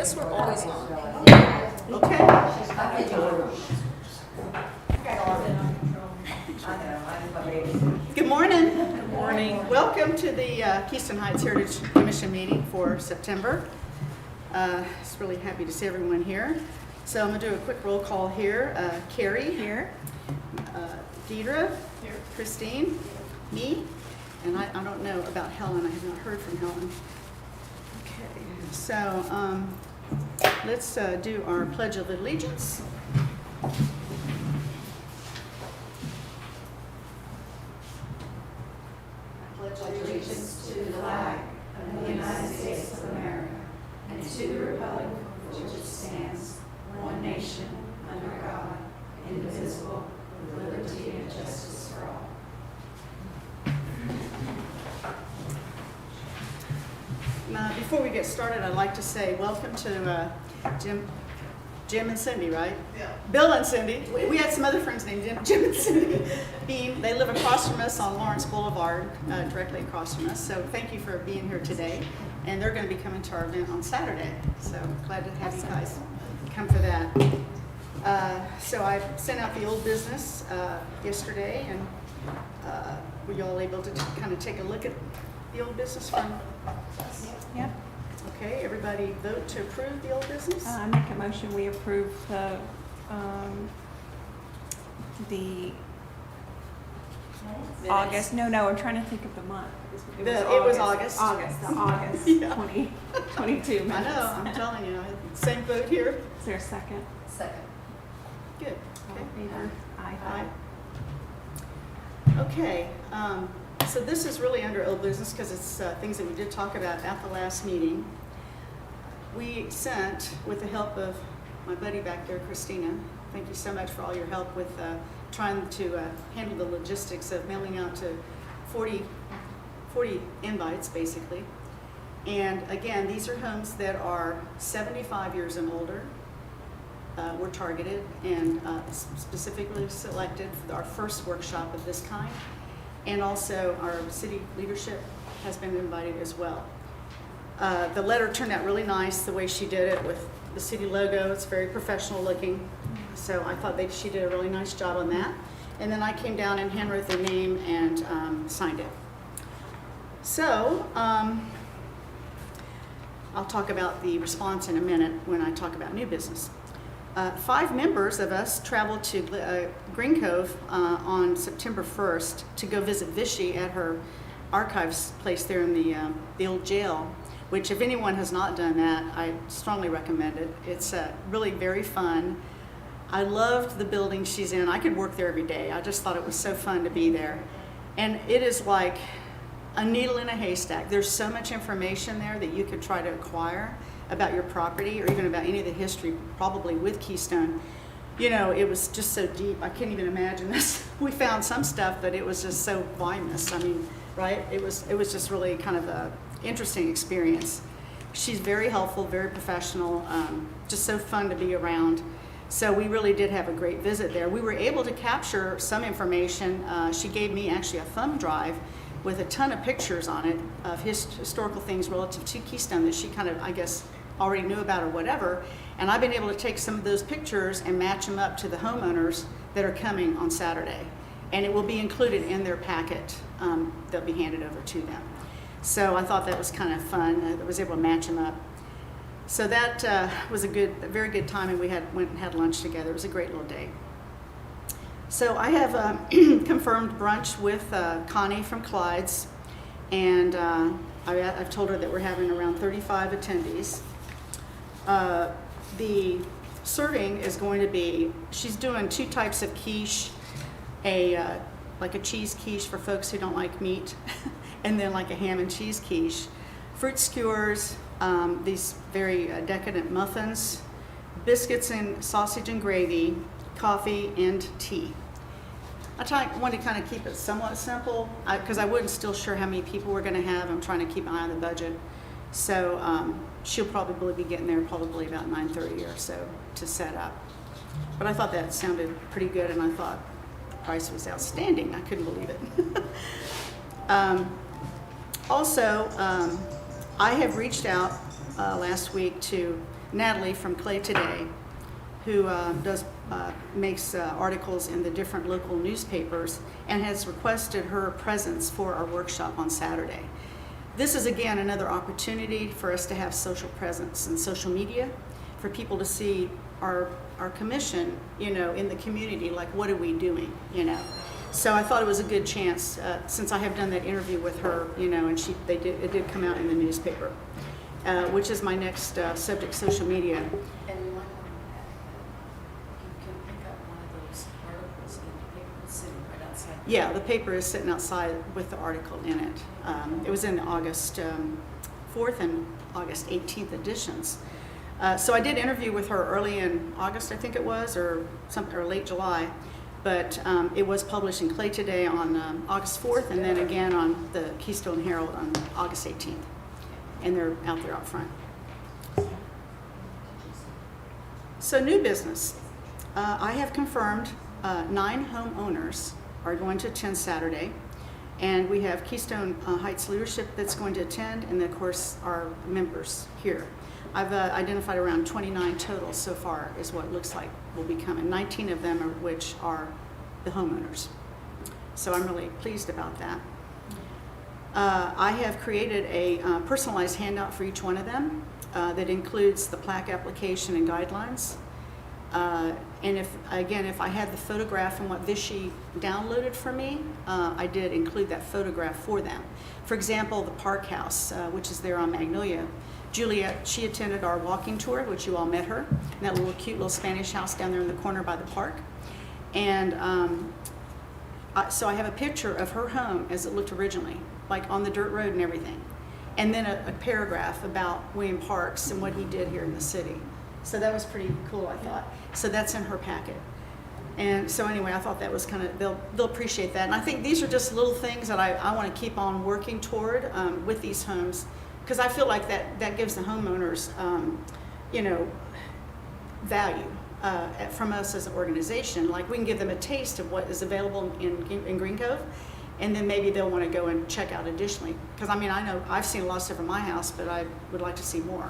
guess we're always on. Okay. Good morning. Good morning. Welcome to the Keystone Heights Heritage Commission meeting for September. Just really happy to see everyone here. So I'm going to do a quick roll call here. Carrie. Here. Deidre. Here. Christine. Me. And I don't know about Helen. I have not heard from Helen. Okay. So let's do our Pledge of Allegiance. Allegiance to the flag of the United States of America and to the republic for which it stands, one nation, under God, indivisible, with liberty and justice for all. Now, before we get started, I'd like to say welcome to Jim and Cindy, right? Yeah. Bill and Cindy. We had some other friends named Jim and Cindy Bean. They live across from us on Lawrence Boulevard, directly across from us. So thank you for being here today. And they're going to be coming to our event on Saturday. So glad to have you guys come for that. So I sent out the old business yesterday, and were you all able to kind of take a look at the old business from? Yeah. Okay, everybody vote to approve the old business? I make a motion we approve the August. No, I'm trying to think of the month. It was August. The August Yeah. 2022 minutes. I know, I'm telling you, same vote here. Is there a second? Second. Good. All in favor? Aye. Aye. Okay, so this is really under old business because it's things that we did talk about at the last meeting. We sent, with the help of my buddy back there, Christina, thank you so much for all your help with trying to handle the logistics of mailing out to 40 invites, basically. And again, these are homes that are 75 years and older. Were targeted and specifically selected for our first workshop of this kind. And also our city leadership has been invited as well. The letter turned out really nice the way she did it with the city logo. It's very professional looking. So I thought she did a really nice job on that. And then I came down and handwrote their name and signed it. So I'll talk about the response in a minute when I talk about new business. 5 members of us traveled to Green Cove on September 1st to go visit Vichy at her archives place there in the old jail, which if anyone has not done that, I strongly recommend it. It's really very fun. I loved the building she's in. I could work there every day. I just thought it was so fun to be there. And it is like a needle in a haystack. There's so much information there that you could try to acquire about your property or even about any of the history probably with Keystone. You know, it was just so deep. I can't even imagine this. We found some stuff, but it was just so voluminous. I mean, right? It was just really kind of a interesting experience. She's very helpful, very professional, just so fun to be around. So we really did have a great visit there. We were able to capture some information. She gave me actually a thumb drive with a ton of pictures on it of historical things relative to Keystone that she kind of, I guess, already knew about or whatever. And I've been able to take some of those pictures and match them up to the homeowners that are coming on Saturday. And it will be included in their packet that'll be handed over to them. So I thought that was kind of fun. I was able to match them up. So that was a very good time, and we went and had lunch together. It was a great little day. So I have confirmed brunch with Connie from Clyde's, and I've told her that we're having around 35 attendees. The serving is going to be, she's doing 2 types of quiche, like a cheese quiche for folks who don't like meat, and then like a ham and cheese quiche, fruit skewers, these very decadent muffins, biscuits and sausage and gravy, coffee, and tea. I wanted to kind of keep it somewhat simple because I wasn't still sure how many people we're going to have. I'm trying to keep an eye on the budget. So she'll probably be getting there probably about 9:30 or so to set up. But I thought that sounded pretty good, and I thought the price was outstanding. I couldn't believe it. Also, I have reached out last week to Natalie from Clay Today, who makes articles in the different local newspapers and has requested her presence for our workshop on Saturday. This is again another opportunity for us to have social presence and social media, for people to see our commission, in the community, like what are we doing, So I thought it was a good chance, since I have done that interview with her, and it did come out in the newspaper, which is my next subject, social media. And you might want to add that you can pick up one of those articles in the paper that's sitting right outside. Yeah, the paper is sitting outside with the article in it. It was in the August 4th and August 18th editions. So I did interview with her early in August, I think it was, or late July. But it was published in Clay Today on August 4th, and then again on the Keystone Herald on August 18th. And they're out there out front. So new business. I have confirmed 9 homeowners are going to attend Saturday. And we have Keystone Heights leadership that's going to attend, and then of course our members here. I've identified around 29 total so far is what it looks like will be coming. 19 of them are which are the homeowners. So I'm really pleased about that. I have created a personalized handout for each one of them that includes the plaque application and guidelines. And if I had the photograph and what Vichy downloaded for me, I did include that photograph for them. For example, the Park House, which is there on Magnolia. Juliet, she attended our walking tour, which you all met her, in that little cute little Spanish house down there in the corner by the park. And so I have a picture of her home as it looked originally, like on the dirt road and everything. And then a paragraph about William Parks and what he did here in the city. So that was pretty cool, I thought. So that's in her packet. And so anyway, I thought that was kind of, they'll appreciate that. And I think these are just little things that I want to keep on working toward with these homes, because I feel like that gives the homeowners, value from us as an organization. Like we can give them a taste of what is available in Green Cove, and then maybe they'll want to go and check out additionally. Because I know I've seen a lot of stuff in my house, but I would like to see more,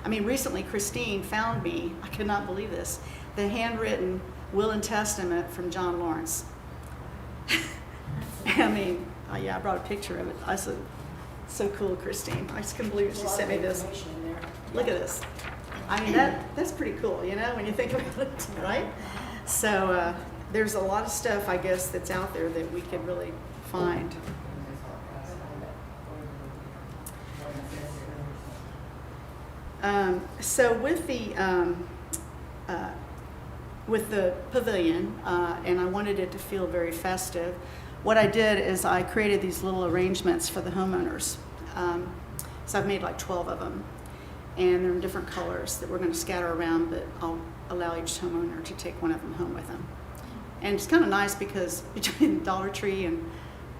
Recently Christine found me, I could not believe this, the handwritten will and testament from John Lawrence. I brought a picture of it. I said, so cool, Christine. I just couldn't believe it. She sent me this. Look at this. That's pretty cool, when you think about it, right? So there's a lot of stuff, I guess, that's out there that we could really find. So with the pavilion, and I wanted it to feel very festive, what I did is I created these little arrangements for the homeowners. So I've made like 12 of them, and they're in different colors that we're going to scatter around, but I'll allow each homeowner to take one of them home with them. And it's kind of nice because between Dollar Tree and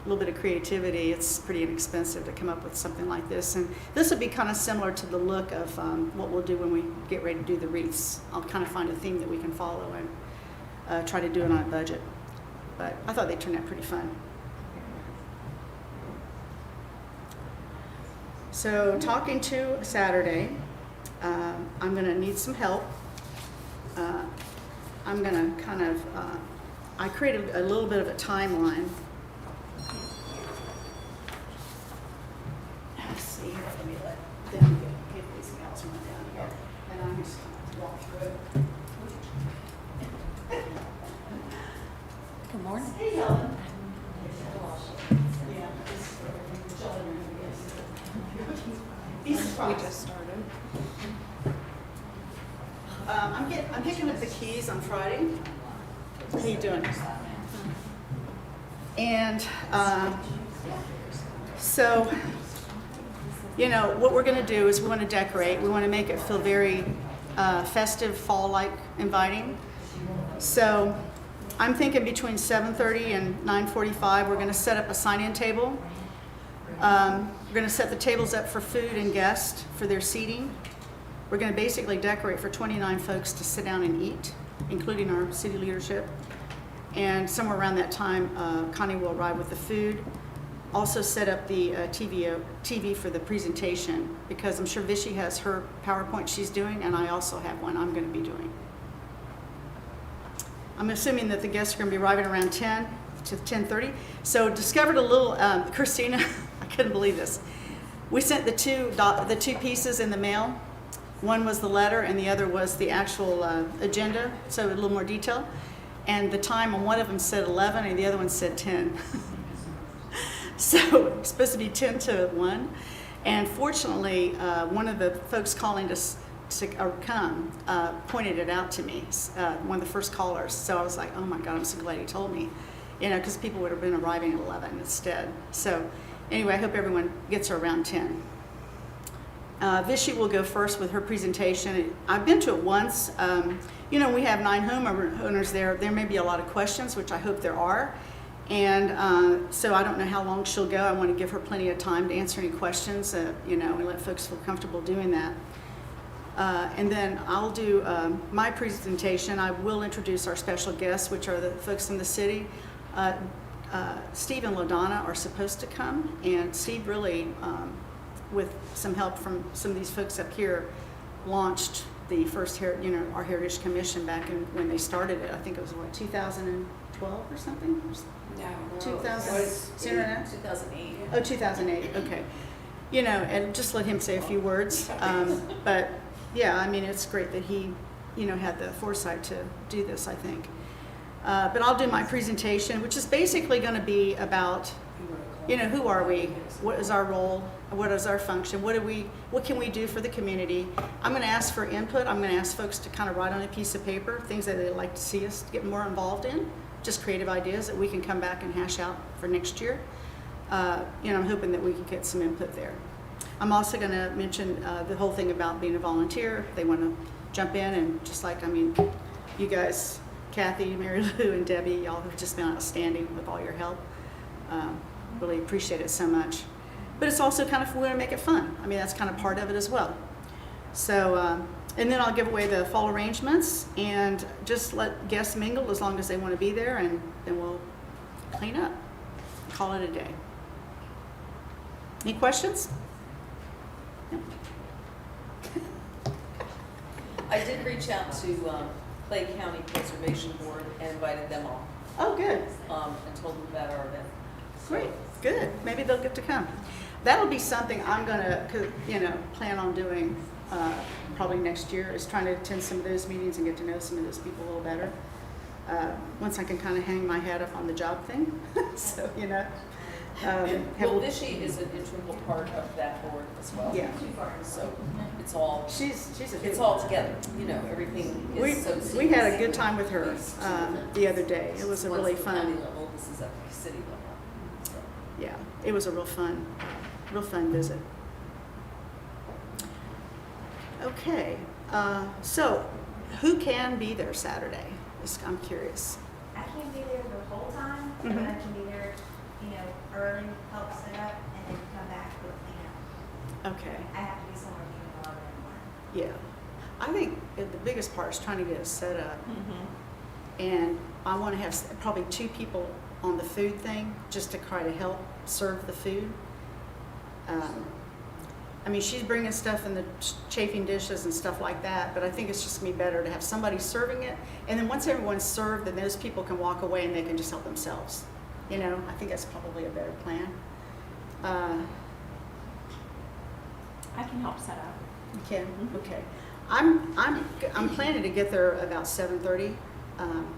a little bit of creativity, it's pretty inexpensive to come up with something like this. And this would be kind of similar to the look of what we'll do when we get ready to do the wreaths. I'll kind of find a theme that we can follow and try to do it on a budget. But I thought they turned out pretty fun. So talking to Saturday, I'm going to need some help. I'm going to kind of, I created a little bit of a timeline. Let's see here, let me let them get these gals run down here, and I'm just going to walk through it. Good morning. Hey, Helen. We just started. I'm picking up the keys on Friday. How you doing? And so, what we're going to do is we want to decorate. We want to make it feel very festive, fall-like, inviting. So I'm thinking between 7:30 and 9:45, we're going to set up a sign-in table. We're going to set the tables up for food and guests for their seating. We're going to basically decorate for 29 folks to sit down and eat, including our city leadership. And somewhere around that time, Connie will arrive with the food. also set up the TV for the presentation, because I'm sure Vichy has her PowerPoint she's doing, and I also have one I'm going to be doing. I'm assuming that the guests are going to be arriving around 10 to 10:30. So discovered a little, Christina, I couldn't believe this. We sent the two pieces in the mail. One was the letter and the other was the actual agenda, so a little more detail. And the time on one of them said 11 and the other one said 10. So it's supposed to be 10 to 1. And fortunately, one of the folks calling to come pointed it out to me, one of the first callers. So I was like, oh my God, I'm so glad he told me, because people would have been arriving at 11 instead. So anyway, I hope everyone gets her around 10. Vichy will go first with her presentation. I've been to it once. We have 9 homeowners there. There may be a lot of questions, which I hope there are. And so I don't know how long she'll go. I want to give her plenty of time to answer any questions, and let folks feel comfortable doing that. And then I'll do my presentation. I will introduce our special guests, which are the folks in the city. Steve and LaDonna are supposed to come, and Steve really, with some help from some of these folks up here, launched the first, our Heritage Commission back when they started it. I think it was 2012 or something. No, 2000, sooner than that? 2008. Oh, 2008. Okay. And just let him say a few words. But yeah, I mean, it's great that he, had the foresight to do this, I think. But I'll do my presentation, which is basically going to be about, who are we? What is our role? What is our function? What can we do for the community? I'm going to ask for input. I'm going to ask folks to kind of write on a piece of paper things that they'd like to see us get more involved in, just creative ideas that we can come back and hash out for next year. I'm hoping that we can get some input there. I'm also going to mention the whole thing about being a volunteer. If they want to jump in, and just like, you guys, Kathy, Mary Lou, and Debbie, y'all have just been outstanding with all your help. Really appreciate it so much. But it's also kind of, we want to make it fun. That's kind of part of it as well. So, and then I'll give away the fall arrangements and just let guests mingle as long as they want to be there, and then we'll clean up, call it a day. Any questions? No. I did reach out to Clay County Conservation Board and invited them all, Oh, good. and told them about our event. Great, good. Maybe they'll get to come. That'll be something I'm gonna, plan on doing probably next year, is trying to attend some of those meetings and get to know some of those people a little better. Once I can kind of hang my hat up on the job thing. So, Well, Vichy is an integral part of that board as well. Yeah. So it's all, she's a it's all together, everything is so seamless. we had a good time with her the other day. It was a really Once the county fun, level, this is at the city level. So. yeah, it was a real fun visit. Okay, so who can be there Saturday? I'm curious. I can't be there the whole time, Mhm. but I can be there, early, help set up, and then come back for clean up. Okay, I have to be somewhere between 11 and 1. yeah. I think the biggest part is trying to get it set up. Mm-hmm. And I want to have probably 2 people on the food thing, just to try to help serve the food. She's bringing stuff in the chafing dishes and stuff like that, but I think it's just going to be better to have somebody serving it. And then once everyone's served, then those people can walk away and they can just help themselves. I think that's probably a better plan. I can help set up. You can? Okay. I'm planning to get there about 7:30,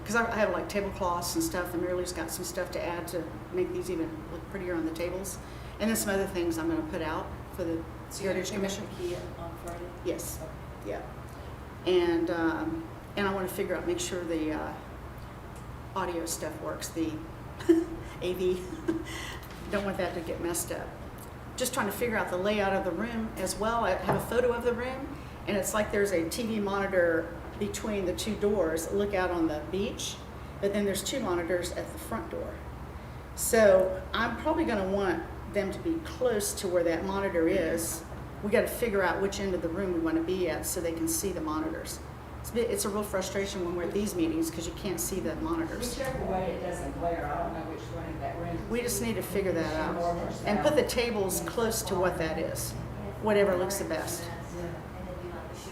because I have like tablecloths and stuff, and Mary Lou's got some stuff to add to make these even look prettier on the tables, and then some other things I'm going to put out for the So you're going Heritage to Commission. key on Friday? Yes. Yeah. And I want to figure out, make sure the audio stuff works, the AV. Don't want that to get messed up. Just trying to figure out the layout of the room as well. I have a photo of the room, and it's like there's a TV monitor between the 2 doors that look out on the beach, but then there's 2 monitors at the front door. So I'm probably going to want them to be close to where that monitor is. We got to figure out which end of the room we want to be at so they can see the monitors. It's a real frustration when we're at these meetings because you can't see the monitors. Whichever way it doesn't glare, I don't know which one of that room. We just need to figure that out and put the tables close to what that is, whatever looks the best.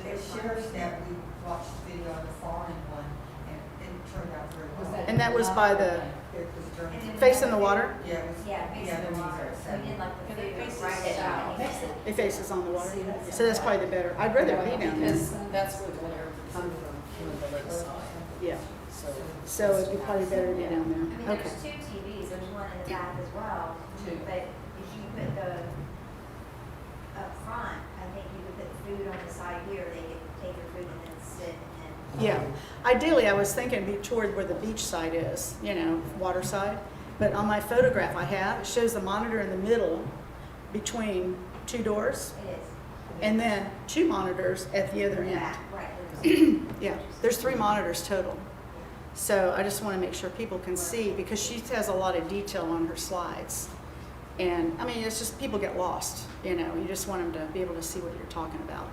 The sheriff's that we watched the video on the foreign one, and it turned out very well. And that was by the It was during. face in the water? Yeah, it was. Yeah, the basically, knees are set. we did like the It food faces right out. out. It faces on the water. So that's probably the better. I'd rather be down there. Because that's where the water comes from the lakeside, Yeah. so. So it'd be probably better to be down I mean, there. Okay. there's two TVs, there's one in the back as well, but if you put the up front, I think you could put the food on the side here, they could take their food and then sit and. Yeah. Ideally, I was thinking be toward where the beach side is, you know, water side. But on my photograph I have, it shows the monitor in the middle between two doors It is. and then two monitors at the other In the end. back, right. there's- Yeah, there's 3 monitors total. So I just want to make sure people can see because she has a lot of detail on her slides. And I mean, it's just people get lost, you know, you just want them to be able to see what you're talking about.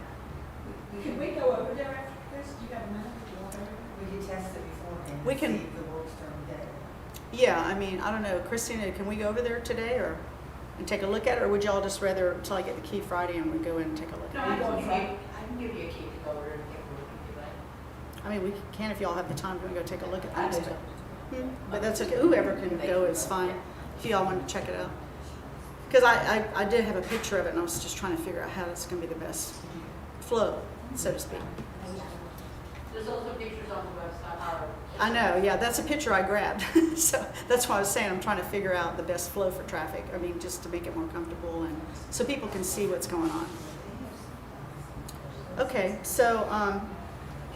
Can we go over there after this? Do you have a minute to go over there? We could test it beforehand. We and can- see if it works during the day. Yeah, I mean, I don't know, Christina, can we go over there today or and take a look at it, or would y'all just rather until I get the key Friday and we go in and take a look No, at I it? can give you a key to go over there and take a look if you like. I mean, we can if y'all have the time to go take a look at I things do. too. But that's okay, whoever can go is fine, if y'all want to check it out. Because I did have a picture of it and I was just trying to figure out how it's going to be the best flow, so to speak. There's also pictures on the website. I know, yeah, that's a picture I grabbed. So that's why I was saying I'm trying to figure out the best flow for traffic. I mean, just to make it more comfortable and so people can see what's going on. Okay, so,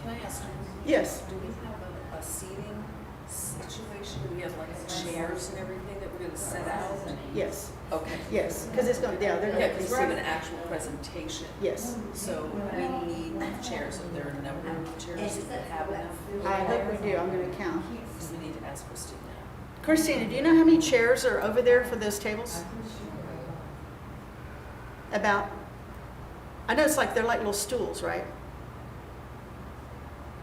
Can I ask, yes, do we have a seating situation? Do we have like chairs and everything that we're gonna set out? yes, Okay. yes, because it's going, yeah, they're Yeah, going to be because we're having an seated. actual presentation. Yes, So we need chairs. Are there a number of chairs that have enough? I hope we do, I'm going to count. Because we need to ask Christine that. Christina, do you know how many chairs are over there for those tables? About, I know it's like, they're like little stools, right?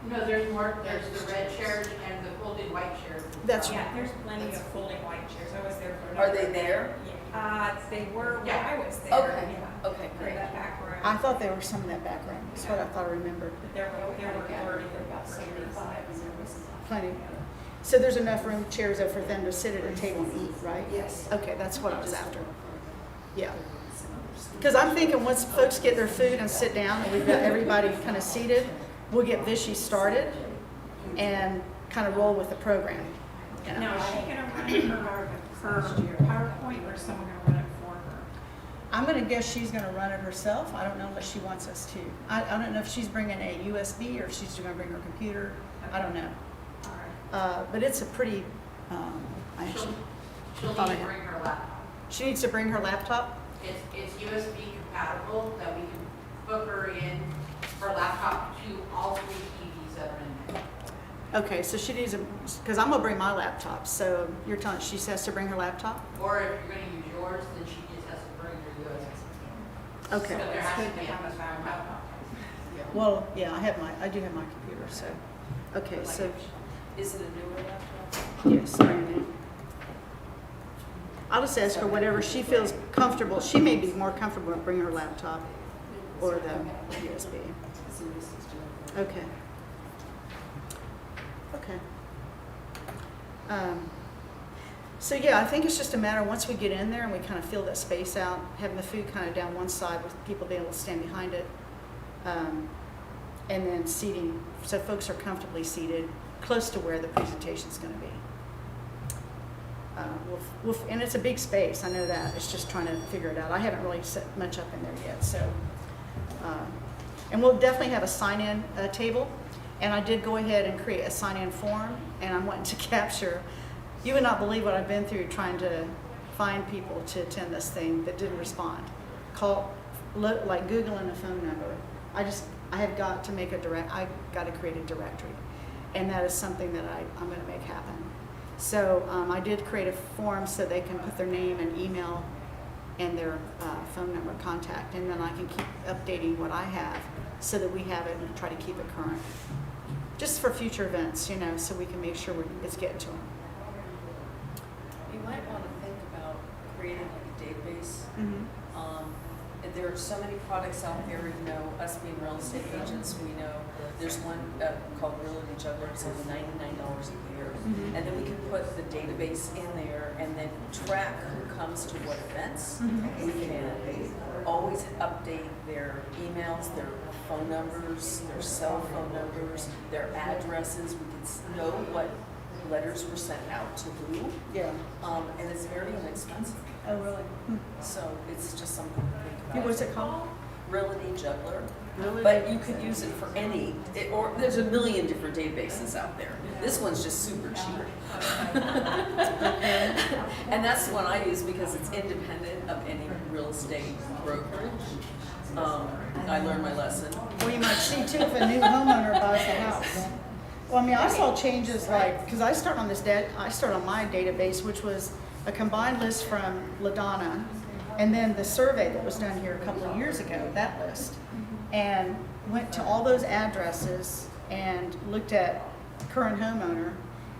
No, there's more, there's the red chairs and the folded white chairs. That's, Yeah, there's plenty of folding white chairs. I was there for. a Are number they of- there? They were when Yeah. I was there. Okay, yeah, okay, For great. that back room. I thought there were some in that background, that's what I thought I remembered. But there were 30 or about 75. Plenty. So there's enough room, chairs there for them to sit at a table and eat, right? Yes. Okay, that's what I was after. Yeah. Because I'm thinking once folks get their food and sit down and we've got everybody kind of seated, we'll get Vichy started and kind of roll with the program. you know. Now, is she gonna run her PowerPoint or is someone gonna run it for her? I'm gonna guess she's gonna run it herself. I don't know unless she wants us to. I don't know if she's bringing a USB or if she's gonna bring her computer. I don't know. All right. But it's a pretty, I She'll, actually, she'll thought need I to had- bring her laptop. she needs to bring her laptop. It's USB compatible, that we can hook her in her laptop to all 3 TVs that are in there. Okay, so she needs a, because I'm gonna bring my laptop, so you're telling, she has to bring her laptop? Or if you're gonna use yours, then she just has to bring her USB. Okay. So there It's has good to be to a have a backup. Well, yeah, I do have my computer, so, okay, so, Is it a newer laptop? yes, brand new. I'll just ask her whatever she feels comfortable. She may be more comfortable with bringing her laptop or the USB. Okay. Okay. So yeah, I think it's just a matter, once we get in there and we kind of feel that space out, having the food kind of down one side with people being able to stand behind it, and then seating, so folks are comfortably seated close to where the presentation's going to be. And it's a big space, I know that. It's just trying to figure it out. I haven't really set much up in there yet, so. And we'll definitely have a sign-in table. And I did go ahead and create a sign-in form, and I'm wanting to capture, you would not believe what I've been through trying to find people to attend this thing that didn't respond. Like Googling a phone number. I have got to make I got to create a directory. And that is something that I'm going to make happen. So I did create a form so they can put their name and email and their phone number contact, and then I can keep updating what I have so that we have it and try to keep it current. Just for future events, so we can make sure it's getting to them. You might want to think created like a database. Mhm. And there are so many products out there, you know, us being real estate agents, we know there's one called Realty Juggler, it's only $99 a year. Mhm. And then we can put the database in there and then track who comes to what events. Mhm. We can always update their emails, their phone numbers, their cell phone numbers, their addresses. We can know what letters were sent out to who. Yeah. And it's very inexpensive. Oh, really? So it's just something to think Yeah, about. what's it called? Realty Juggler. Really? But you could use it for or there's a million different databases out there. This one's just super cheap. And that's the one I use because it's independent of any real estate brokerage. I learned my lesson. Well, you might see too if a new homeowner buys the house. Well, I mean, I saw changes like, because I start on my database, which was a combined list from LaDonna, and then the survey that was done here a couple of years ago, that list, and went to all those addresses and looked at current homeowner,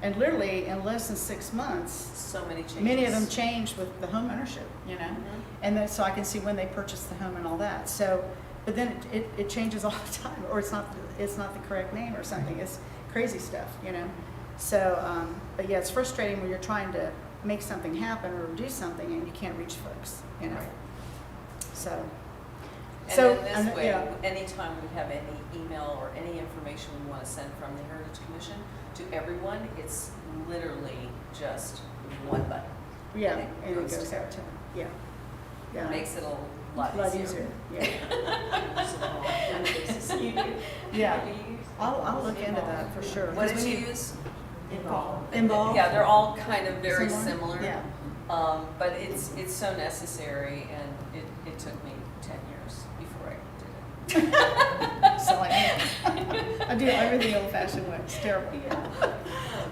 and literally in less than 6 months, So many changes. many of them changed with the home ownership, you know? Mhm. And then, so I can see when they purchased the home and all that. So, but then it changes all the time, or it's not the correct name or something. It's crazy stuff, you know? So, but yeah, it's frustrating when you're trying to make something happen or do something and you can't reach folks, you know? So. And So, in this way, yeah. anytime we have any email or any information we want to send from the Heritage Commission to everyone, it's literally just one button. Yeah, And it and it goes goes to out to, yeah. Yeah. It makes it a lot easier. Yeah. Yeah. I'll look into that for sure. What 'Cause did we you need- use? Involve? Yeah, they're all kind of very similar. Yeah. But it's so necessary, and it took me 10 years before I did it. So I do everything the old-fashioned way. It's terrible.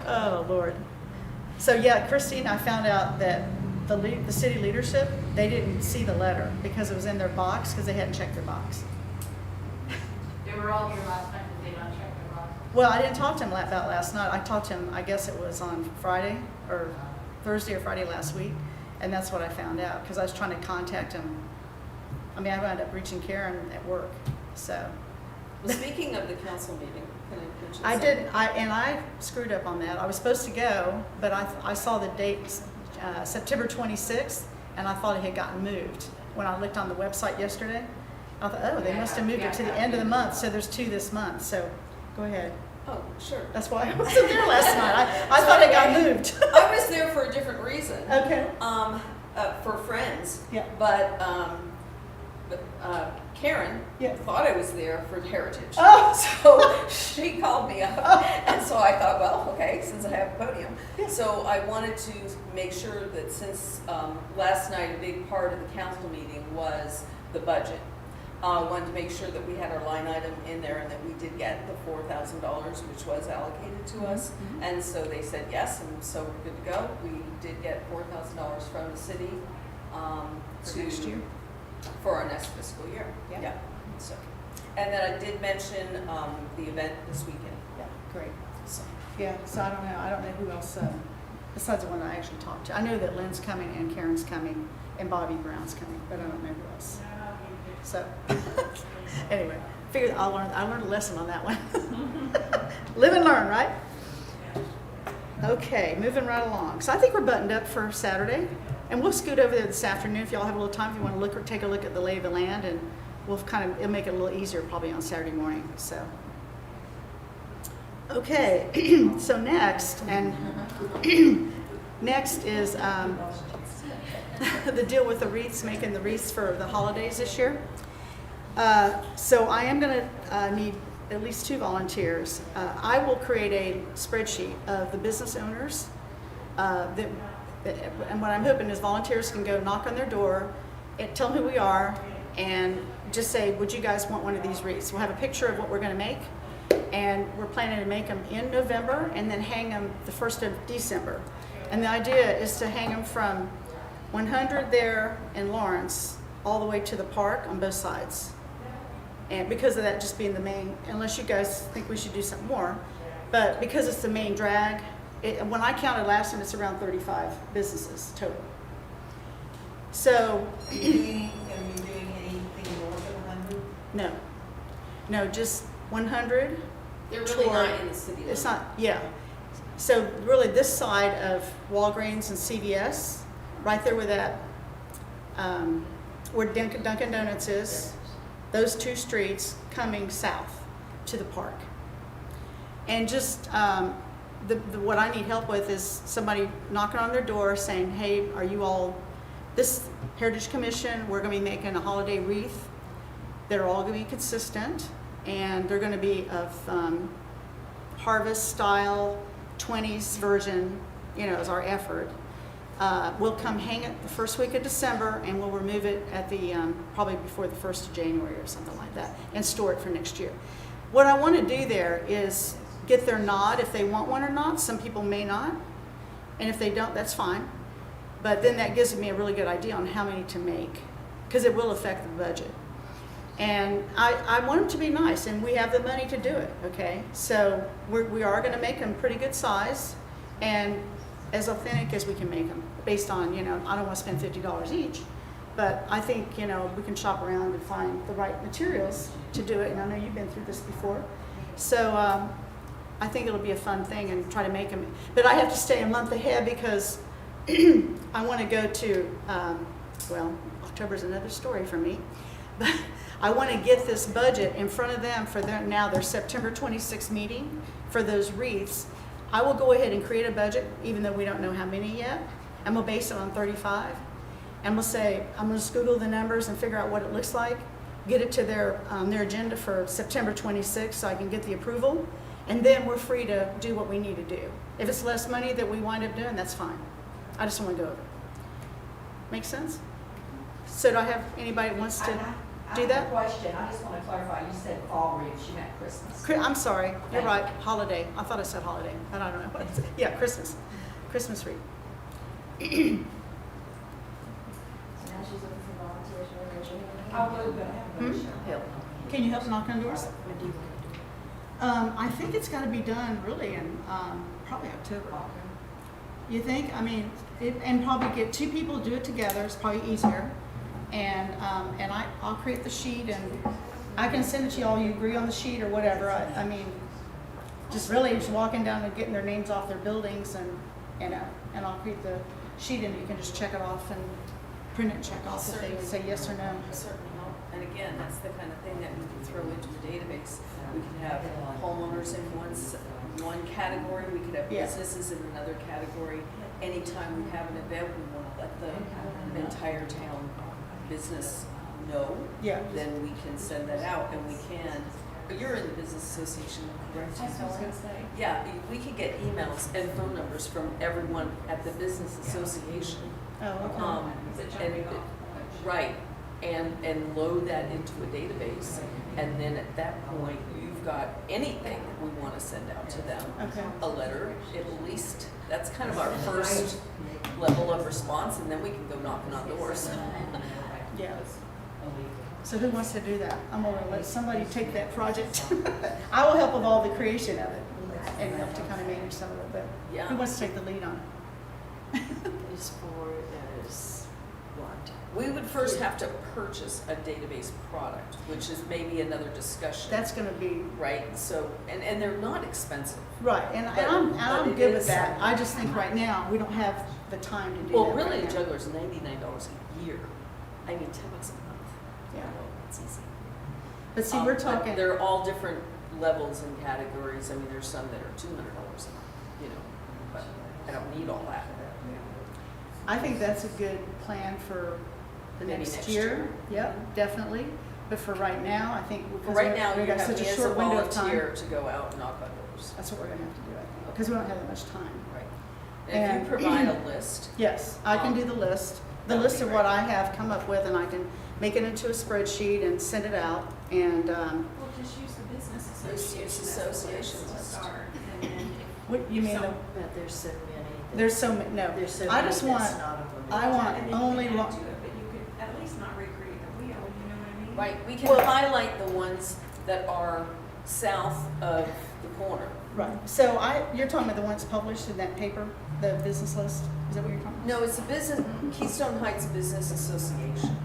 Oh, Lord. So yeah, Christine, I found out that the city leadership, they didn't see the letter because it was in their box because they hadn't checked their box. They were all here last night, but they don't check their box. Well, I didn't talk to him about last night. I talked to him, I guess it was on Friday or Thursday or Friday last week. And that's what I found out because I was trying to contact him. I mean, I wound up reaching Karen at work, so. Well, speaking of the council meeting, can I mention I something? did, and I screwed up on that. I was supposed to go, but I saw the date, September 26th, and I thought it had gotten moved. When I looked on the website yesterday, I thought, oh, they must have moved it to the end of the month, so there's 2 this month, so go ahead. Oh, sure. That's why I wasn't there last night. I thought it got moved. I was there for a different reason. Okay. For friends. Yeah. But Karen Yeah. thought I was there for Heritage. Oh. So she called me up, and so I thought, well, okay, since I have a podium. So I wanted to make sure that since last night a big part of the council meeting was the budget, I wanted to make sure that we had our line item in there and that we did get the $4,000, which was allocated to us. Mhm. And so they said yes, and so we're good to go. We did get $4,000 from the city For next year? for our next fiscal year. Yeah. So, and then I did mention the event this weekend. Yeah, great. So, Yeah, so I don't know who else, besides the one I actually talked to. I know that Lynn's coming and Karen's coming and Bobby Brown's coming, but I don't know who else. So, anyway, figured I learned a lesson on that one. Live and learn, right? Okay, moving right along. So I think we're buttoned up for Saturday, and we'll scoot over there this afternoon if y'all have a little time. If you want to look or take a look at the lay of the land, and it'll make it a little easier probably on Saturday morning. So, okay. So next is the deal with the wreaths, making the wreaths for the holidays this year. So I am going to need at least 2 volunteers. I will create a spreadsheet of the business owners and what I'm hoping is volunteers can go knock on their door, and tell them who we are, and just say, would you guys want one of these wreaths? We'll have a picture of what we're going to make, and we're planning to make them in November and then hang them the 1st of December. And the idea is to hang them from 100 there in Lawrence all the way to the park on both sides. And because of that just being the main, unless you guys think we should do something more, but because it's the main drag, when I counted last time, it's around 35 businesses total. So, Are you doing anything north of 100? no. No, just 100. They're really toward- not in the city limits. It's not, yeah. So really this side of Walgreens and CVS, right there where that, where Dunkin' Donuts is, those two streets coming south to the park. And just, what I need help with is somebody knocking on their door saying, hey, are you all, this Heritage Commission, we're gonna be making a holiday wreath. They're all gonna be consistent, and they're gonna be of harvest style, 20s version, is our effort. We'll come hang it the first week of December, and we'll remove it at the, probably before the 1st of January or something like that, and store it for next year. What I want to do there is get their nod if they want one or not. Some people may not, and if they don't, that's fine. But then that gives me a really good idea on how many to make, because it will affect the budget. And I want them to be nice, and we have the money to do it, okay? So we are going to make them pretty good size and as authentic as we can make them, based on, I don't want to spend $50 each, but I think, we can shop around and find the right materials to do it, and I know you've been through this before. So I think it'll be a fun thing and try to make them. But I have to stay a month ahead because I want to go to, October's another story for me, but I want to get this budget in front of them for their September 26th meeting for those wreaths. I will go ahead and create a budget, even though we don't know how many yet, and we'll base it on 35. And we'll say, I'm going to Google the numbers and figure out what it looks like, get it to their agenda for September 26th so I can get the approval, and then we're free to do what we need to do. If it's less money that we wind up doing, that's fine. I just want to go over it. Make sense? So do I have anybody that wants to do I have that? a question, I just want to clarify, you said fall wreaths, you meant Christmas. I'm sorry, you're Thank right, holiday. I thought I said holiday, but I don't know what it is. Yeah, Christmas wreath. So now she's looking for volunteers for her. I'll move it, I have a motion. Can you help knock on doors? I think it's got to be done really in probably October. You think? I mean, and probably get two people to do it together. It's probably easier. And I'll create the sheet and I can send it to y'all. You agree on the sheet or whatever. I mean, just really just walking down and getting their names off their buildings and I'll create the sheet and you can just check it off and print it and check off if they say yes or no. Certainly help. And again, that's the kind of thing that we can throw into the database. We can have homeowners in one category, we could have Yeah. businesses in another category. Anytime we have an event, we want to let the entire town business know. Yeah. Then we can send that out and we can, but you're in the business association, correct? That's what I was gonna say. Yeah, we could get emails and phone numbers from everyone at the business association. Oh, okay. And right, and load that into a database, and then at that point, you've got anything we want to send out to them. Okay. A letter, at least, that's kind of our first level of response, and then we can go knocking on doors. Yeah. So who wants to do that? I'm gonna let somebody take that project. I will help with all the creation of it and help to kind of manage some of it, but Yeah. who wants to take the lead on it? Is what? We would first have to purchase a database product, which is maybe another discussion. That's gonna be, Right, so, and they're not expensive. right, and But- I'm but it good is with that. something. I just think right now, we don't have the time to do that. Well, really, right a now. juggler's $99 a year. I mean, $10 a month. Yeah. It's easy. But see, we're But talking, they're all different levels and categories. I mean, there's some that are $200 a month, but I don't need all that. I think that's a good plan for the Maybe next next year. year. Yep, definitely. But for right now, I think. For because right we- now, we you got have such me a as a short window of time. volunteer to go out and knock on doors. That's what we're gonna have to do, I think, because we don't have that much time. Right. And if you provide a list, Yes, I can do the list, the That'd list be of what great. I have come up with, and I can make it into a spreadsheet and send it out, and, Well, just use the business Just use association. association as a list. start, and then what, you mean, So- But there's so many. there's so many, no. There's so I many just that's want, not on the I list. want and then you only can add one, to it, but you could at least not recreate the wheel, you know what I mean? right, we can Well- highlight the ones that are south of the corner. right, so you're talking about the ones published in that paper, the business list? Is that what you're talking about? No, it's a business, Keystone Heights Business Association.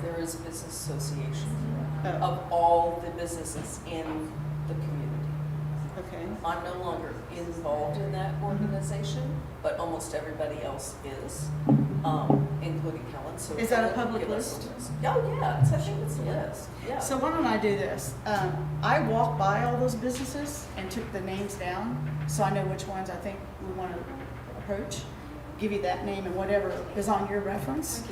There is a business association Oh, of all the businesses in the community. okay. I'm no longer involved in that organization, but almost everybody else is, including Helen, so. Is that a Helen can public give us list? a list. Oh, yeah, I think it's a list, yeah. So why don't I do this? I walked by all those businesses and took the names down, so I know which ones I think we want to approach. Give you that name and whatever is on your reference.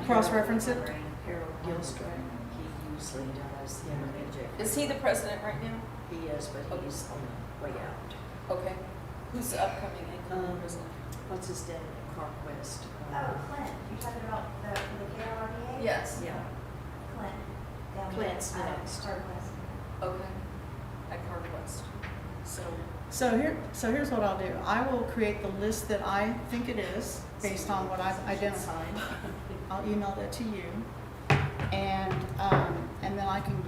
Cross-reference it. Harold Gilstrap, he usually does the project. Is he the president right now? He is, but he's on the way out. Okay. Who's the upcoming incoming president? What's his name? Clark West. Oh, Clint, you're talking about the KRDA? Yes. Yeah. Clint. down there, Clint's next. Carquest. Okay. At Carquest. So here's what I'll do. I will create the list that I think it is, based on what I've identified. I'll email that to you. And then I can,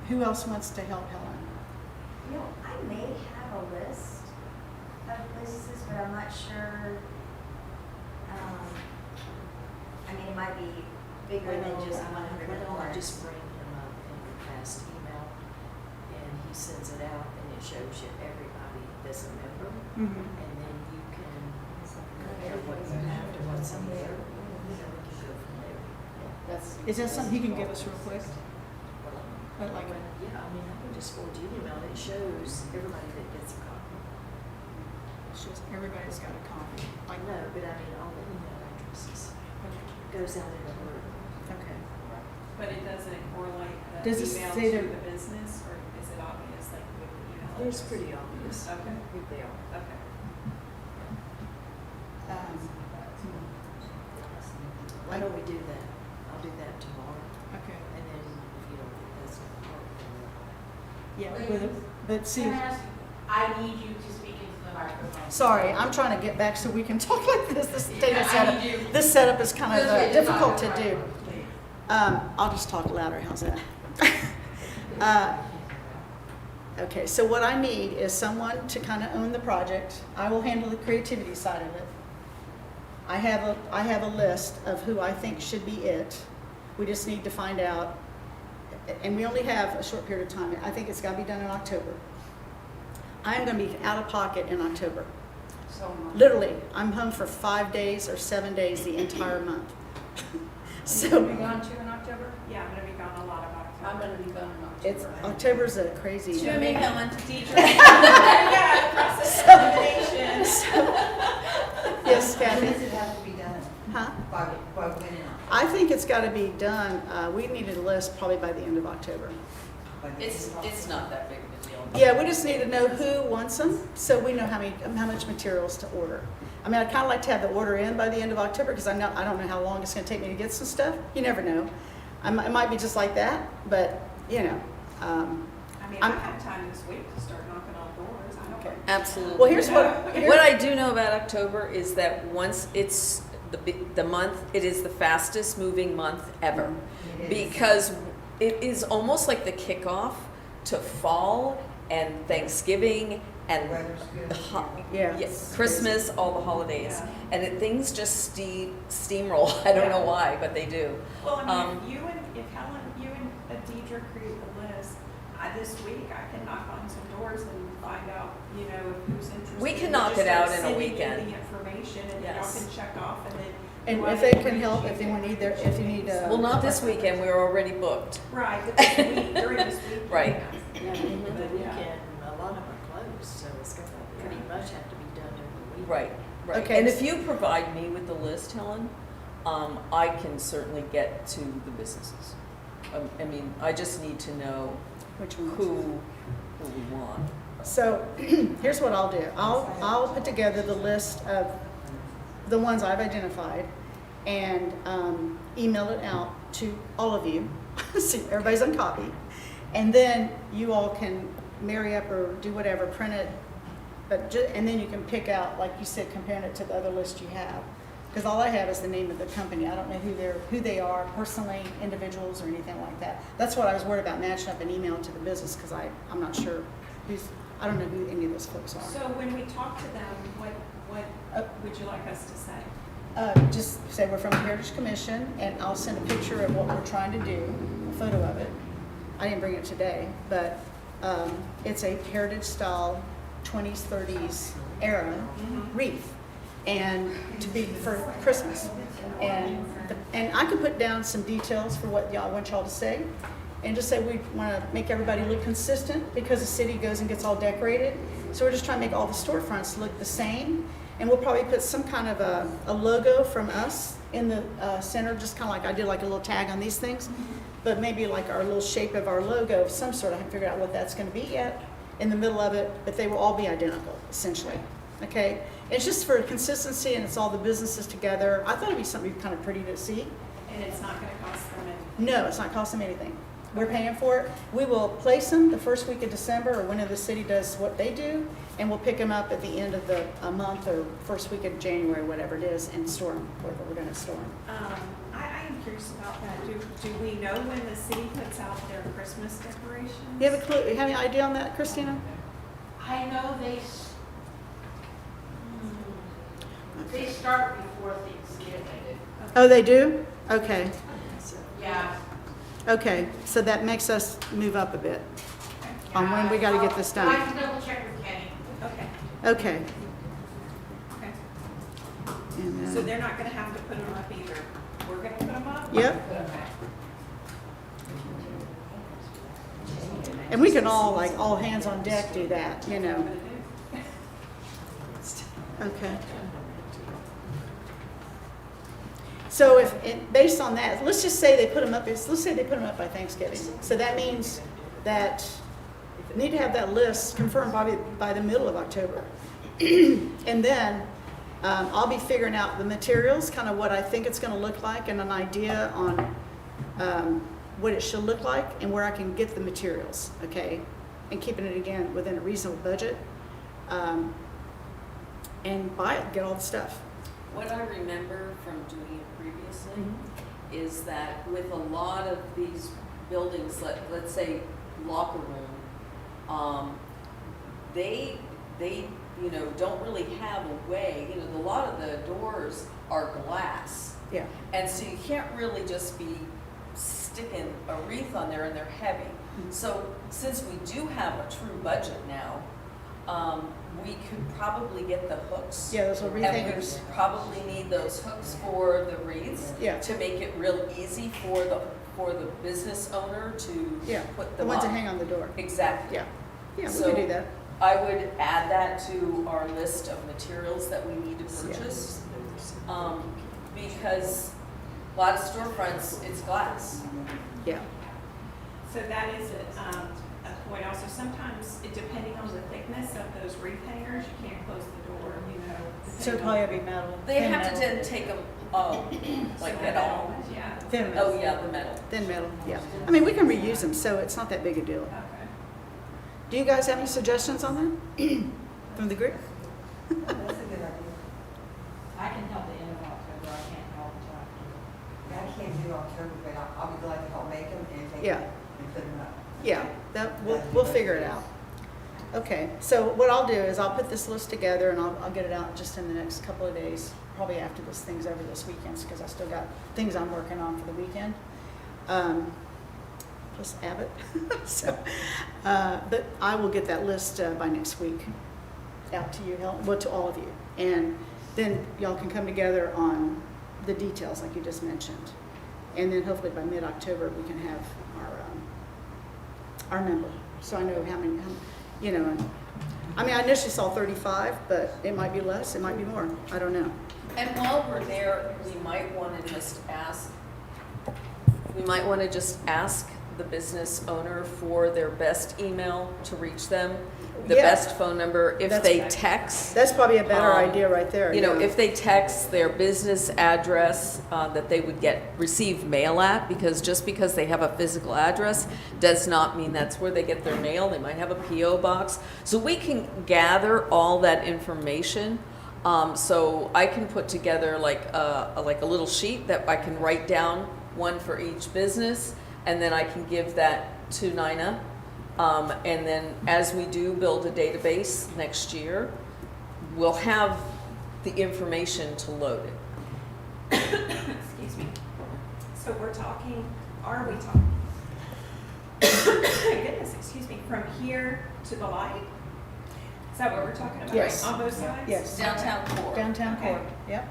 who else wants to help Helen? You know, I may have a list of businesses, but I'm not sure. I mean, it might be bigger than just 100 Why don't I dollars. just bring him up in the past email, and he sends it out, and it shows you everybody that's a member, Mm-hmm. and then you can compare what you have to what's in there. You know, we can go from there. That's. Is that something you can give us real quick? Well, Like, yeah, I mean, I can just forward you an email, it shows everybody that gets a copy. it's just everybody's got a copy. I know, but I mean, all the email addresses goes out in the group. Okay. But it doesn't correlate the Does it email say to the- the business, or is it obvious, like with the email? It's address? pretty obvious Okay, who they are. okay. Why don't we do that? I'll do that tomorrow, Okay. and then, you know, that's not hard. Yeah, but see, Can I ask you, I need you to speak into the microphone. sorry, I'm trying to get back so we can talk like this. This data Yeah, I setup, need you. this setup is kind of This way to difficult talk to in the do. microphone, please. I'll just talk louder, how's that? Okay, so what I need is someone to kind of own the project. I will handle the creativity side of it. I have a list of who I think should be it. We just need to find out, and we only have a short period of time. I think it's got to be done in October. I'm going to be out of pocket in October. So much. Literally, I'm home for 5 days or 7 days the entire month. You're gonna be So gone too in October? Yeah, I'm gonna be gone a lot of October. I'm gonna be gone in October. it's October's a crazy. To me, Helen. Yeah, process elimination. Yes, When Kathy. does it have to be done? Huh? By when in I think it's got to be done. We needed a list probably by the end of October. It's not that big of a deal. Yeah, we just need to know who wants them, so we know how much materials to order. I mean, I'd kind of like to have the order in by the end of October because I don't know how long it's going to take me to get some stuff. You never know. It might be just like that, but you know. I mean, I I'm- have time this week to start knocking on doors. I don't. Okay. Absolutely. Well, here's What I do know about October is that once it's the month, it is the fastest moving month ever. It is. Because it is almost like the kickoff to fall and Thanksgiving and Weather's good. the Yeah. yes, Christmas, all the holidays. Yeah. And things just steamroll. I don't know Yeah. why, but they do. Well, I Um, mean, if Helen, you and Deidre create the list, this week I can knock on some doors and find out, you know, who's interested. We can We'll knock just it out start in a sending you weekend. the information and y'all Yes. can check off and then. And whoever if they can agrees, help, you if can anyone need make if you need changes. Well, not this weekend. We're already booked. Right, but this week, during this week. Right. Yeah, and the But, yeah. weekend, a lot of them are closed, so it's gonna pretty much have to be done during the week. Right, right. Okay. And if you provide me with the list, Helen, I can certainly get to the businesses. I mean, I just need to know Which one? who we want. So here's what I'll do. I'll put together the list of the ones I've identified and email it out to all of you. So everybody's on copy. And then you all can marry up or do whatever, print it. And then you can pick out, like you said, comparing it to the other list you have. Because all I have is the name of the company. I don't know who they are personally, individuals or anything like that. That's what I was worried about, matching up an email to the business because I'm not sure I don't know who any of those folks are. So when we talk to them, what would you like us to say? Just say we're from the Heritage Commission, and I'll send a picture of what we're trying to do, a photo of it. I didn't bring it today, but it's a heritage style 20s, 30s era wreath, and to be for Christmas. And I could put down some details for what y'all want y'all to say, and just say we want to make everybody look consistent because the city goes and gets all decorated. So we're just trying to make all the storefronts look the same. And we'll probably put some kind of a logo from us in the center, just kind of like I did, like a little tag on these things. But maybe like our little shape of our logo of some sort. I haven't figured out what that's going to be yet in the middle of it, but they will all be identical, essentially. Okay? It's just for consistency, and it's all the businesses together. I thought it'd be something kind of pretty to see. And it's not gonna cost them anything. No, it's not costing them anything. We're paying for it. We will place them the first week of December or whenever the city does what they do, and we'll pick them up at the end of the month or first week of January, whatever it is, and store them wherever we're going to store them. I am curious about that. Do we know when the city puts out their Christmas decorations? You have a clue? You have any idea on that, Christina? I know they start before Thanksgiving. Oh, they do? Okay. Yeah. Okay, so that makes us move up a bit on when we got to get this I done. can double check with Kenny. Okay, Okay. okay. And So then- they're not gonna have to put them up either. We're gonna put them up? Yep. Okay. And we can all hands on deck do that, you know. Okay. So based on that, let's just say they put them up, let's say they put them up by Thanksgiving. So that means that we need to have that list confirmed by the middle of October. And then I'll be figuring out the materials, kind of what I think it's going to look like, and an idea on what it should look like and where I can get the materials, okay? And keeping it, again, within a reasonable budget. And buy it, get all the stuff. What I remember from doing it previously is that with a lot of these buildings, let's say locker room, they don't really have a way, a lot of the doors are glass. Yeah. And so you can't really just be sticking a wreath on there, and they're heavy. So since we do have a true budget now, we could probably get the hooks. Yeah, those little wreath And hangers. we probably need those hooks for the wreaths. Yeah. To make it real easy for the business owner to Yeah, put the them ones that up. hang on the door. Exactly. Yeah, yeah, we So can do that. I would add that to our list of materials that we need to purchase. Because a lot of storefronts, it's glass. Yeah, So that is a point also. Sometimes, depending on the thickness of those wreath hangers, you can't close the door, so it'd depending on- probably be metal. They thin have to metal. then take them, like So at all. Yeah, Thin metal. Oh, yeah, the metal. Thin metal, yeah. I mean, we can reuse them, so it's not that big a deal. okay. Do you guys have any suggestions on that from the group? That's a good idea. I can help the end of October, I can't help until October. I can't do October, but I'll be glad to help make them and take Yeah. them and put them up. Yeah, we'll figure it out. Okay, so what I'll do is I'll put this list together and I'll get it out just in the next couple of days, probably after this thing's over this weekend, because I still got things I'm working on for the weekend. Plus Abbott. So, but I will get that list by next week out to you, well, to all of you. And then y'all can come together on the details like you just mentioned. And then hopefully by mid-October, we can have our number. So I know how many, I mean, I initially saw 35, but it might be less, it might be more. I don't know. And while we're there, we might want to just ask the business owner for their best email to reach them, the Yeah. best phone number. If That's they right. text, That's probably a better Um, idea right there. yeah. if they text their business address that they would receive mail at, because just because they have a physical address does not mean that's where they get their mail. They might have a P.O. box. So we can gather all that information. So I can put together like a little sheet that I can write down one for each business, and then I can give that to Nina. And then as we do build a database next year, we'll have the information to load it. Excuse me. So we're talking, are we talking? Goodness, excuse me, from here to the light? Is that what we're talking about? Yes. On both sides? Yes. Downtown core. Downtown Okay. core, yep.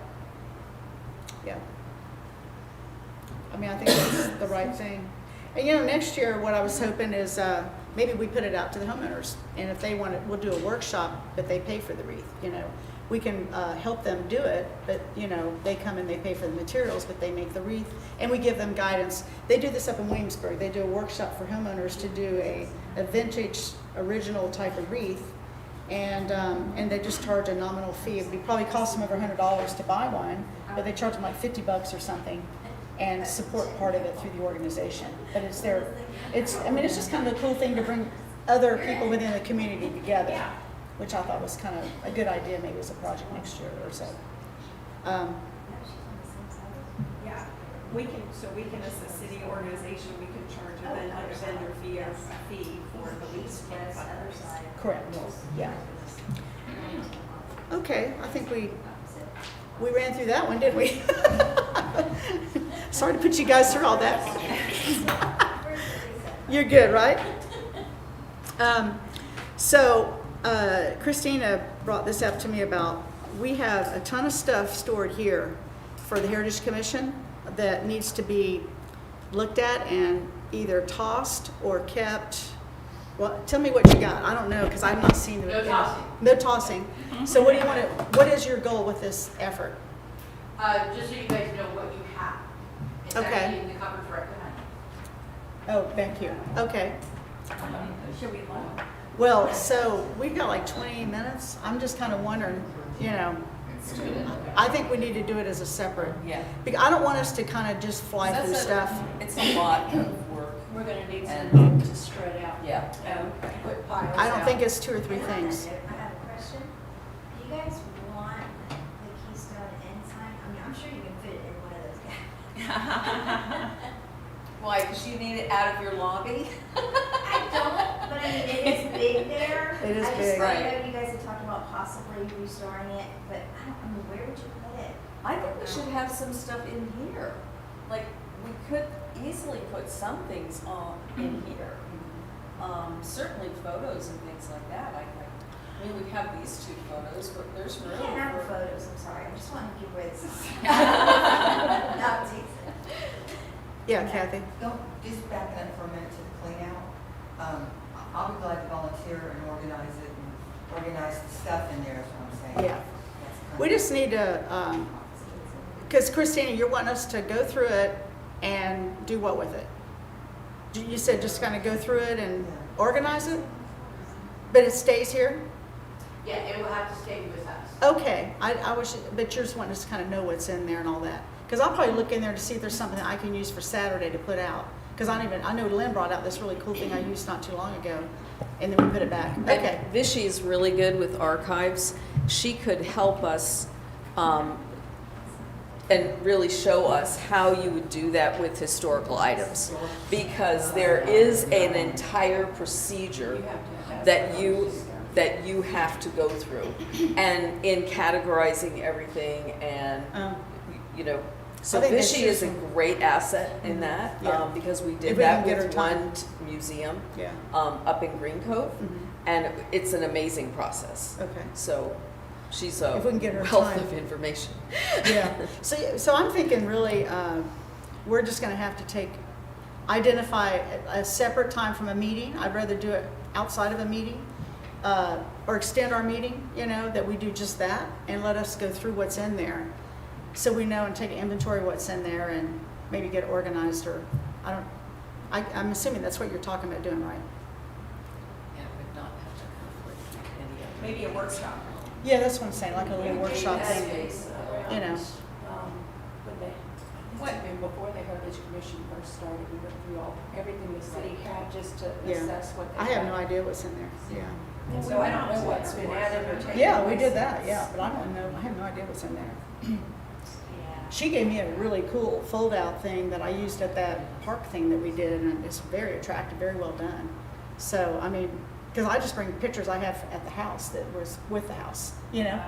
Yeah. I mean, I think that's the right thing. And you know, next year, what I was hoping is, maybe we put it out to the homeowners, and if they want it, we'll do a workshop, but they pay for the wreath, you know. We can, help them do it, but, you know, they come and they pay for the materials, but they make the wreath, and we give them guidance. They do this up in Williamsburg. They do a workshop for homeowners to do a vintage, original type of wreath, and they just charge a nominal fee. It would probably cost them over $100 to buy one, but they charge them like $50 or something, and support part of it through the organization. But it's I mean, it's just kind of a cool thing to bring other people within the community together, Yeah. which I thought was kind of a good idea, maybe as a project next year or so. Yeah, we can, as a city organization, we can charge a vendor fee or a fee for the lease campfires. Correct, yeah. Okay, I think we ran through that one, didn't we? Sorry to put you guys through all that. You're good, right? So Christina brought this up to me about, we have a ton of stuff stored here for the Heritage Commission that needs to be looked at and either tossed or kept. Well, tell me what you got. I don't know, because I've not seen the. No tossing. No tossing. So what do you want to, what is your goal with this effort? Just so you guys know what you have. It's Okay. actually in the cupboard right behind you. Oh, back here. Okay. Should we look? Well, so we've got like 20 minutes. I'm just kind of wondering, you know, I think we need to do it as a separate. Yeah. Because I don't want us to kind of just fly through stuff. It's a lot of work. We're gonna need And- some to spread out. Yeah. Put piles I don't out. think it's 2 or 3 things. I have a question. Do you guys want the Keystone ensign? I mean, I'm sure you can fit it in one of those guys. Why, because you need it out of your lobby? I don't, but I mean, it is big there. It is I big. just, I Right. know you guys have talked about possibly restoring it, but I mean, where would you put it? I think we should have some stuff in here. Like, we could easily put some things on in here. Certainly photos and things like that. I mean, we have these 2 photos, but there's You room can't have the for. photos, I'm sorry, I just want to give where this is. Not teasing. Yeah, Kathy? Don't, just backing up for a minute to the clean out. I'll be glad to volunteer and organize it and organize the stuff in there, is what I'm saying. Yeah. That's kind We of- just need to, because Christina, you're wanting us to go through it and do what with it? You said just kind of go through it and organize it? But it stays here? Yeah, it will have to stay with us. Okay, I wish, but you're just wanting us to kind of know what's in there and all that. Because I'll probably look in there to see if there's something that I can use for Saturday to put out. Because I know Lynn brought out this really cool thing I used not too long ago, and then we put it back. Okay. And Vichy is really good with archives. She could help us and really show us how you would do that with historical items. Because there is an entire procedure that you have to go through, and in categorizing everything, and you know, so I think that's Vichy is a useful. great asset in that, Yeah. because we If did we that can get with her time. one museum Yeah. up in Green Cove, Mhm. and it's an amazing process. Okay. So she's a If we can get her wealth time. of information. Yeah. So I'm thinking really, we're just going to have to identify a separate time from a meeting. I'd rather do it outside of a meeting, or extend our meeting, you know, that we do just that, and let us go through what's in there, so we know and take an inventory of what's in there, and maybe get organized, or I'm assuming that's what you're talking about doing, right? Yeah, would not have to conflict with any other. Maybe a workshop. Yeah, that's what I'm saying, like a little workshop That thing. space around, you know. When before the Heritage Commission first started, we went through everything the city had just to Yeah. assess what they I have had. no idea what's in there. Yeah. And so I don't know what's been added or taken. Yeah, we away did that, since. yeah, but I don't know, I have no idea what's in there. Yeah. She gave me a really cool fold-out thing that I used at that park thing that we did, and it's very attractive, very well done. So, I mean, because I just bring pictures I have at the house that was with the house, you know?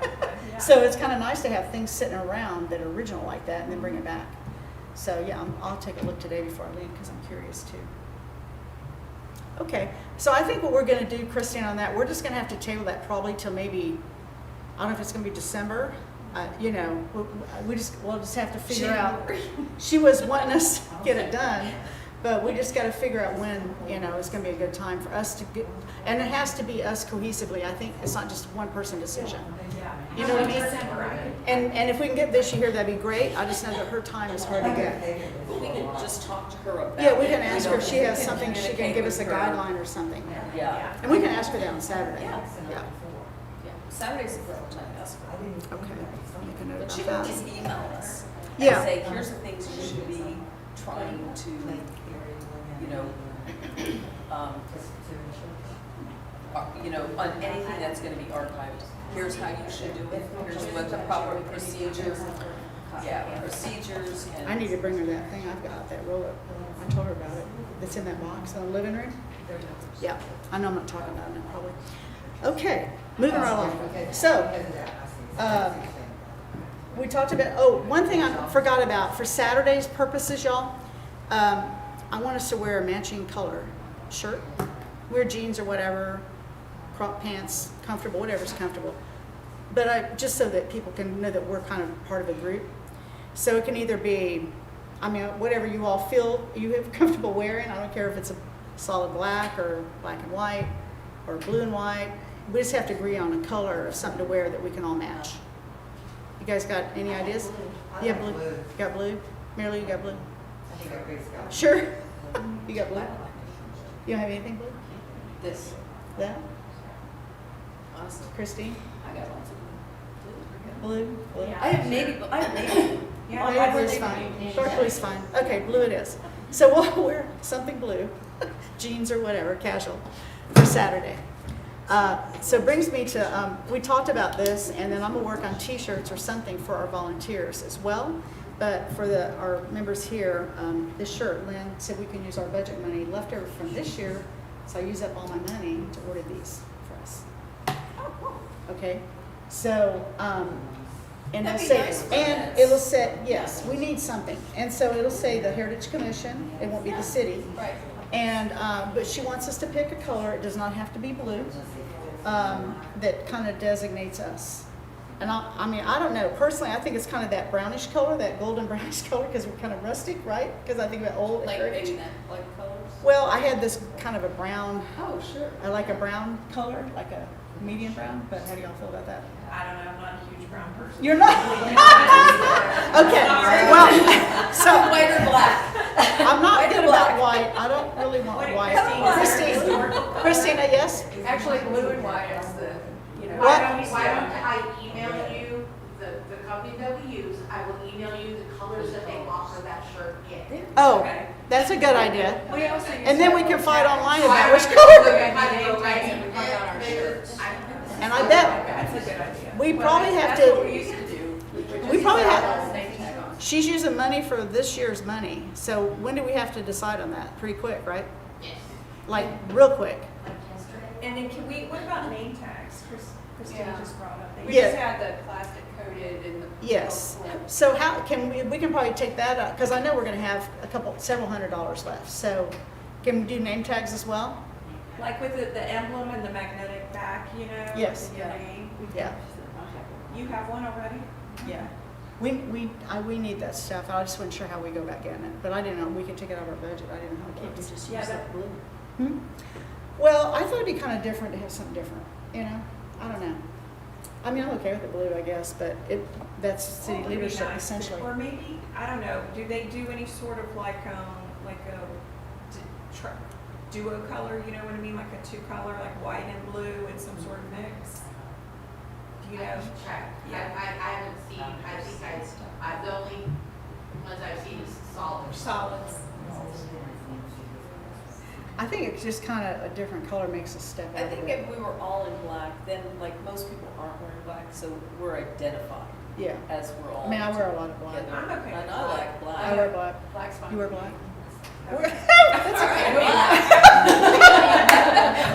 Yeah. So it's kind of nice to have things sitting around that are original like that and then bring it back. So yeah, I'll take a look today before I leave because I'm curious too. Okay, so I think what we're going to do, Christine, on that, we're just going to have to table that probably till maybe, I don't know if it's going to be December. You know, we'll just have to figure out. She was wanting us to get it done, but we just got to figure out when, you know, it's going to be a good time for us to get, and it has to be us cohesively. I think it's not just one person decision. You know what I mean? And if we can get Vichy here, that'd be great. I just know that her time is hard to get. But we can just talk to her about it. Yeah, we can ask her if she You know, has something, she can communicate give us a with her. guideline or something. Yeah. And we can ask her that on Saturday. Yeah. Yeah. Yeah. Saturday's the perfect time to ask her. Okay. Make a note But she about can that. just email us. Yeah. And say, here's the things you should be trying to, you know, on anything that's gonna be archived. Here's how you should do it. Here's what the proper procedures, procedures and. I need to bring her that thing I've got, that roll-up. I told her about it. That's in that box in the living room. Yeah, I know I'm not talking about it now, probably. Okay, moving right along. So, we talked about, one thing I forgot about, for Saturday's purposes, y'all, I want us to wear a matching color shirt. Wear jeans or whatever, crop pants, comfortable, whatever's comfortable. But just so that people can know that we're kind of part of a group. So it can either be, whatever you all feel you have comfortable wearing. I don't care if it's a solid black or black and white or blue and white. We just have to agree on a color or something to wear that we can all match. You guys got any ideas? You have blue? You got blue? Mary Lou, you got blue? I think everybody's got. Sure. You got blue? You don't have anything blue? This, That? honestly, Christine? I got lots of Blue? Blue? Yeah. I have navy. Yeah, Oh, yeah, blue's fine. Dark blue's fine. Okay, blue it is. So we'll wear something blue, jeans or whatever, casual, for Saturday. So it brings me to, we talked about this, and then I'm gonna work on t-shirts or something for our volunteers as well. But for our members here, this shirt, Lynn said we can use our budget money left over from this year, so I use up all my money to order these for us. Okay, so, and it'll That'd be say, nice for and us. it'll say, yes, we need something. And so it'll say the Heritage Commission, it won't be the city. Right. And, but she wants us to pick a color, it does not have to be blue, that kind of designates us. And I don't know, personally, I think it's kind of that brownish color, that golden brownish color, because we're kind of rustic, right? Because I think about old Like heritage. maybe that, like colors? Well, I had this kind of a brown, Oh, sure. I like a brown color, like a medium brown, but how do y'all feel about that? I don't know, I'm not a huge brown person. You're not? Okay, well, so White or black? I'm not White or good about black? white, I don't really want What, white. Christine? Christina, yes? Actually, blue and white is the, What? Why don't I email you the company that we use, I will email you the colors that they offer that shirt in. Oh, Okay. that's a good idea. We also use And then we that can for fight tags. online So I about which would color. look at my name tags and we put it on our shirts. And I bet That's a good idea. we probably have that's what we to, used to do. we probably Just have- put our name tag on. she's using money for this year's money. So when do we have to decide on that? Pretty quick, right? Yes. Like, real quick. And then what about name tags? Christine Yeah. just brought up. We Yeah. just had the plastic coated and the. Yes. Yeah. So how can we can probably take that up, because I know we're gonna have several $100s left. So can we do name tags as well? Like with the emblem and the magnetic back, you know? Yes. with your name. Yeah. You have one already? Yeah. We need that stuff. I just wasn't sure how we go about getting it, but I didn't know, we could take it out of our budget. I didn't know how to keep it. Just Yeah, use that- blue. Hmm? Well, I thought it'd be kind of different to have something different, you know? I don't know. I mean, I'm okay with the blue, I guess, but that's city What would be leadership nice to- essentially. Or maybe, I don't know, do they do any sort of like a duo color, you know what I mean? Like a two color, like white and blue and some sort of mix? Do you know? Check. I haven't seen, I think the only ones I've seen is solid. Solids. I think it's just kind of a different color makes us step out I of think it. if we were all in black, then like most people aren't wearing black, so we're identified Yeah. as we're all. I mean, I wear a lot of black. together. I'm okay And with I black. like black. I wear black. Black's fine. You wear black? Okay. That's All right. okay.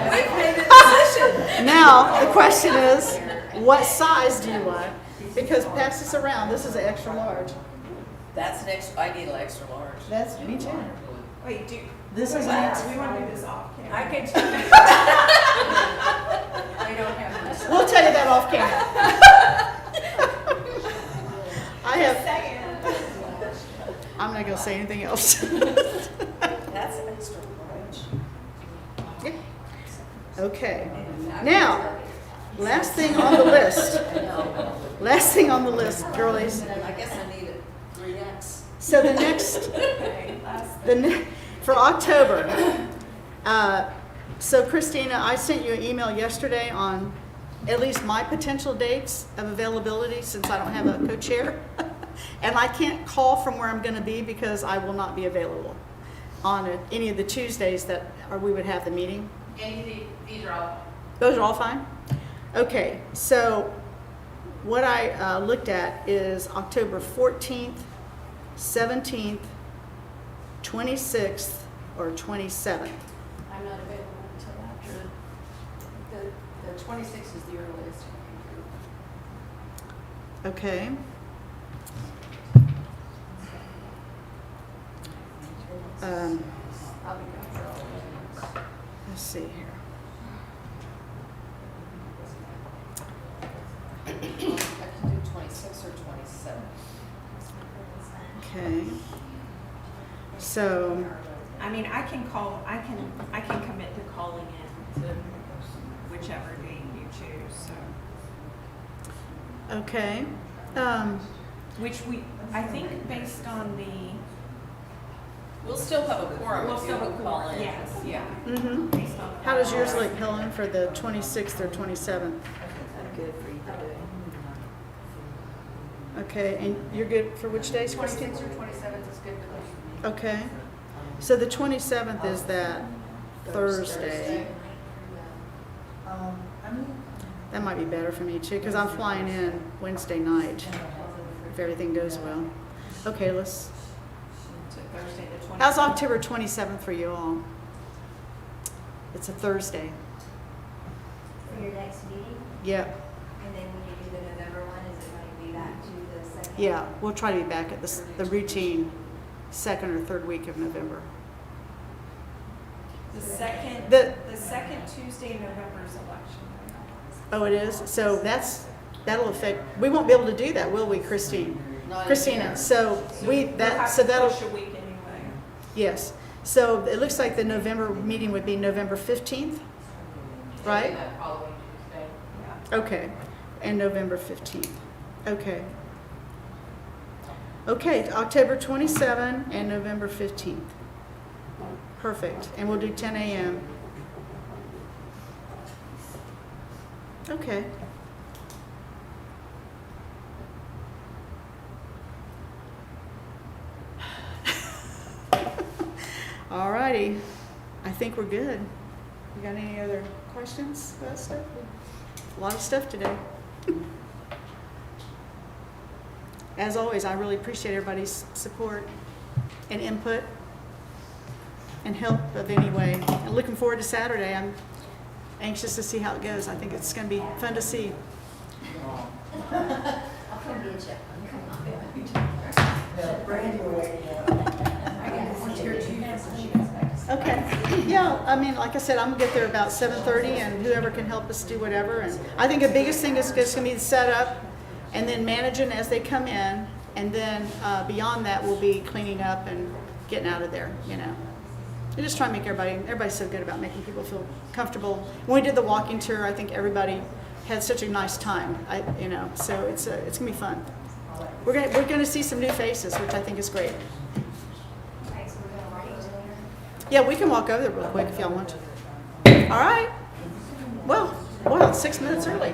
We've made it Now, the question is, what size do you want? Because pass this around, this is an extra large. That's an extra, I need an extra large. That's me too. Wait, This is an do extra. we want to do this off camera? I could. I don't have this. We'll tell you that off camera. I have, I'm not gonna say anything else. That's an extra large. Okay, now, last thing on the list. Last thing on the list, girlies. I guess I need a 3X. So the next, for October, so Christina, I sent you an email yesterday on at least my potential dates of availability since I don't have a co-chair. And I can't call from where I'm gonna be because I will not be available on any of the Tuesdays that we would have the meeting. These are all, Those are all fine? Okay, so what I looked at is October 14th, 17th, 26th, or 27th. I'm not available until after, the 26th is the earliest I can do. Okay. I'll be gone for all of those. Let's see here. I can do 26 or 27. Okay. So, I mean, I can commit to calling in to whichever date you choose, so. okay. Which I think based on the. We'll still have a quorum We'll if still you have a call quorum, in. yes, yeah. Mm-hmm. Based on. How does yours look, Helen, for the 26th or 27th? Good for either day. Okay, and you're good for which days, Christine? 26th or 27th is good with me. Okay. So the 27th is that Thursday. I mean, That might be better for me too, because I'm flying in Wednesday night, if everything goes well. Okay, let's, To Thursday the 20th. how's October 27th for you all? It's a Thursday. For your next meeting, Yep, and then when you do the November one, is it going to be back to the second? yeah, we'll try to be back at the routine second or third week of November. The second, The- the second Tuesday in November is election. Oh, it is? So that'll affect, we won't be able to do that, will we, Christine? Not in Christina, here. so We'll have to that'll, push a week anyway. yes. So it looks like the November meeting would be November 15th, right? that following Tuesday. Yeah. Okay, and November 15th. Okay. Okay, October 27 and November 15th. Perfect, and we'll do 10 a.m. Okay. All righty, I think we're good. You got any other questions about stuff? A lot of stuff today. As always, I really appreciate everybody's support and input and help of any way. And looking forward to Saturday. I'm anxious to see how it goes. I think it's going to be fun to see. I'll come get you. Brandy will wait. Okay. Yeah, I mean, like I said, I'm gonna get there about 7:30, and whoever can help us do whatever. And I think the biggest thing is just gonna be the setup, and then managing as they come in, and then beyond that, we'll be cleaning up and getting out of there. You know, and just try and make everybody's so good about making people feel comfortable. When we did the walking tour, I think everybody had such a nice time. So it's gonna be fun. We're gonna see some new faces, which I think is great. Okay, so we're gonna walk over there. Yeah, we can walk over there real quick if y'all want to. All right. Well, 6 minutes early.